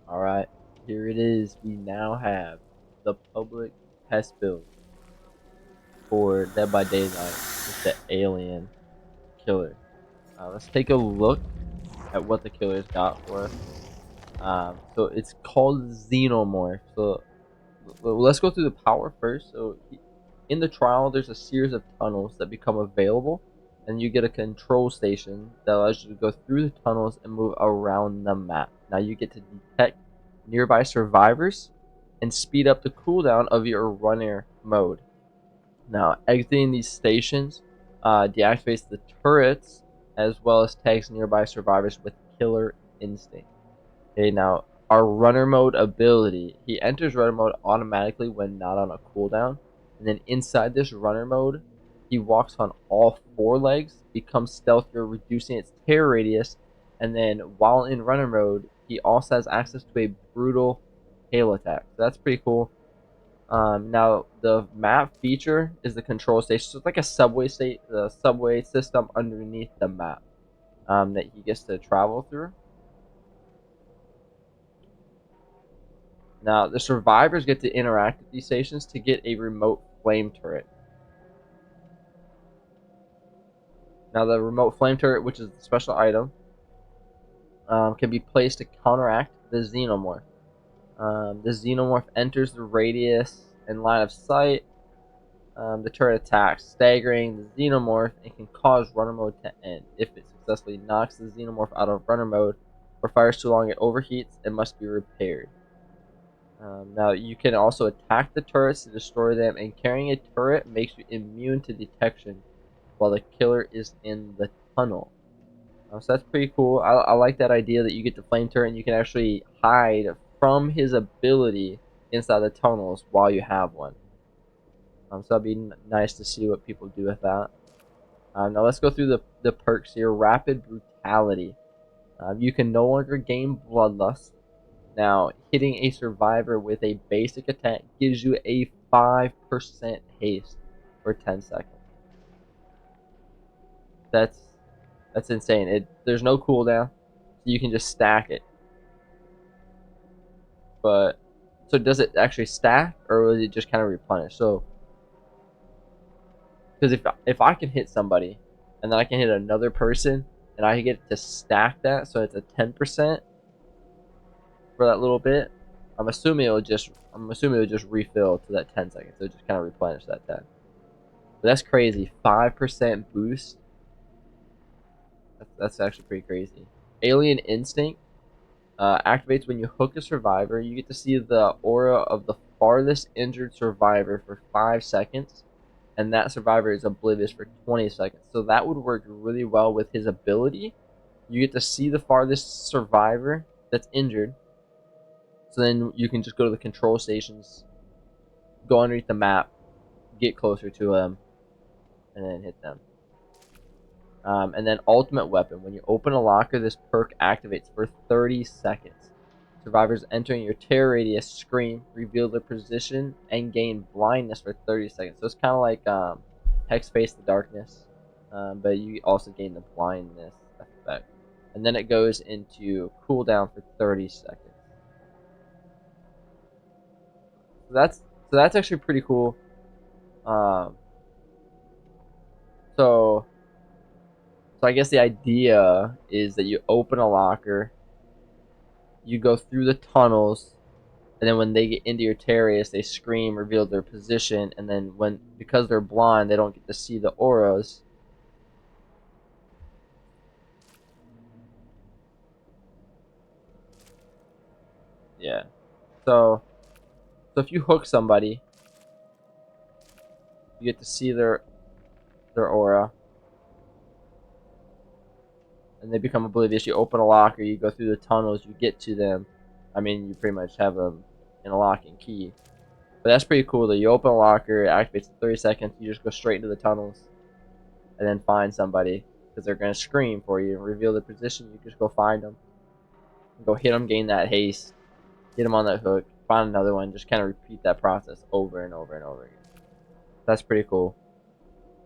Alright, here it is. We now have the public test build for Dead by Daylight with the alien killer. Let's take a look at what the killer's got for us. So it's called Xenomorph. So let's go through the power first. In the trial, there's a series of tunnels that become available, and you get a control station that allows you to go through the tunnels and move around the map. Now you get to detect nearby survivors and speed up the cooldown of your runner mode. Now, exiting these stations deactivates the turrets as well as tags nearby survivors with killer instinct. Okay, now our runner mode ability, he enters runner mode automatically when not on a cooldown, and then inside this runner mode, he walks on all four legs, becomes stealthier, reducing its tear radius, and then while in runner mode, he also has access to a brutal hail attack. So that's pretty cool. Now the map feature is the control station. So it's like a the subway system underneath the map that he gets to travel through. Now, the survivors get to interact with these stations to get a remote flame turret. Now, the remote flame turret, which is the special item, can be placed to counteract the Xenomorph. The Xenomorph enters the radius and line of sight. The turret attacks, staggering the Xenomorph, and can cause runner mode to end. If it successfully knocks the Xenomorph out of runner mode or fires too long, it overheats and must be repaired. Now, you can also attack the turrets to destroy them, and carrying a turret makes you immune to detection while the killer is in the tunnel. So that's pretty cool. I like that idea that you get the flame turret and you can actually hide from his ability inside the tunnels while you have one. So that'd be nice to see what people do with that. Now let's go through the perks here. Rapid Brutality. You can no longer gain Bloodlust. Now, hitting a survivor with a basic attack gives you a 5% haste for 10 seconds. That's that's insane. There's no cooldown, so you can just stack it. But so does it actually stack, or is it just kind of replenish? So because if I can hit somebody, and then I can hit another person, and I get to stack that, so it's a 10% for that little bit. I'm assuming it'll just refill to that 10 seconds. So it just kind of replenish that 10. But that's crazy. 5% boost. That's actually pretty crazy. Alien Instinct activates when you hook a survivor. You get to see the aura of the farthest injured survivor for 5 seconds, and that survivor is oblivious for 20 seconds. So that would work really well with his ability. You get to see the farthest survivor that's injured, so then you can just go to the control stations, go underneath the map, get closer to them, and then hit them. And then Ultimate Weapon. When you open a locker, this perk activates for 30 seconds. Survivors entering your tear radius scream, reveal their position, and gain blindness for 30 seconds. So it's kind of like Hex Face the Darkness, but you also gain the blindness effect. And then it goes into cooldown for 30 seconds. So that's actually pretty cool. Um, so so I guess the idea is that you open a locker, you go through the tunnels, and then when they get into your terrace, they scream, reveal their position, and then because they're blind, they don't get to see the auras. Yeah. So so if you hook somebody, you get to see their aura, and they become oblivious. You open a locker, you go through the tunnels, you get to them. I mean, you pretty much have them in a lock and key. But that's pretty cool that you open a locker, it activates in 30 seconds, you just go straight into the tunnels and then find somebody because they're going to scream for you and reveal their position. You just go find them, go hit them, gain that haste, get them on that hook, find another one, just kind of repeat that process over and over and over again. That's pretty cool.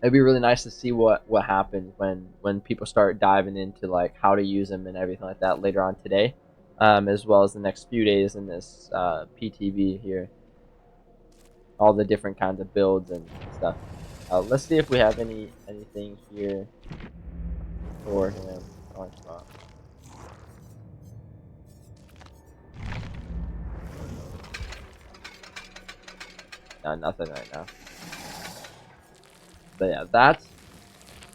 It'd be really nice to see what happens when people start diving into like how to use them and everything like that later on today. as well as the next few days in this PTB here. All the different kinds of builds and stuff. Let's see if we have anything here for him to talk about. No, nothing right now. But yeah,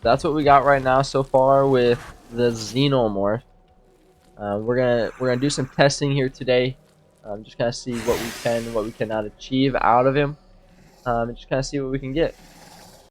that's what we got right now so far with the Xenomorph. We're gonna do some testing here today. Just kind of see what we can, what we cannot achieve out of him. And just kind of see what we can get.